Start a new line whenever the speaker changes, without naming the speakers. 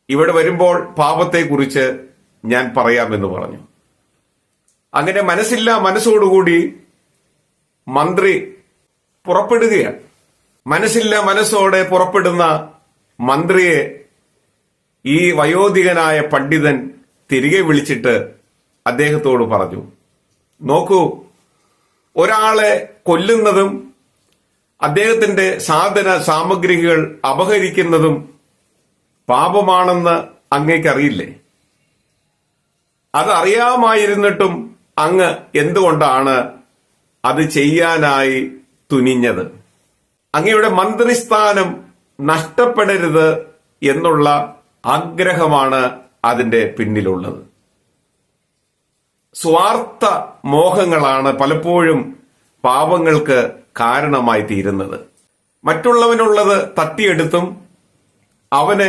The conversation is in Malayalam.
ഇവിടെ വരുമ്പോൾ പാപത്തെക്കുറിച്ച് ഞാൻ പറയാമെന്ന് പറഞ്ഞു. അങ്ങനെ മനസ്സോടുകൂടി മന്ത്രി പുറപ്പെടുകയാണ്. മനസ്സോടെ പുറപ്പെടുന്ന മന്ത്രിയെ ഈ വയോധികനായ പണ്ഡിതൻ തിരികെ വിളിച്ചിട്ട് അദ്ദേഹത്തോട് പറഞ്ഞു, നോക്കൂ, ഒരാളെ കൊല്ലുന്നതും അദ്ദേഹത്തിന്റെ സാധന സാമഗ്രികൾ അപഹരിക്കുന്നതും പാപമാണെന്ന് അങ്ങേക്കറിയില്ലേ? അതറിയാമായിരുന്നിട്ടും അങ്ങ് എന്തുകൊണ്ടാണ് അത് ചെയ്യാനായി തുനിഞ്ഞത്? അങ്ങയുടെ മന്ത്രിസ്ഥാനം നഷ്ടപ്പെടരുത് എന്നുള്ള ആഗ്രഹമാണ് അതിന്റെ പിന്നിലുള്ളത്. സ്വാർത്ഥ മോഹങ്ങളാണ് പലപ്പോഴും പാപങ്ങൾക്ക് കാരണമായി തീരുന്നത്. മറ്റുള്ളവനുള്ളത് തട്ടിയെടുത്തും അവന്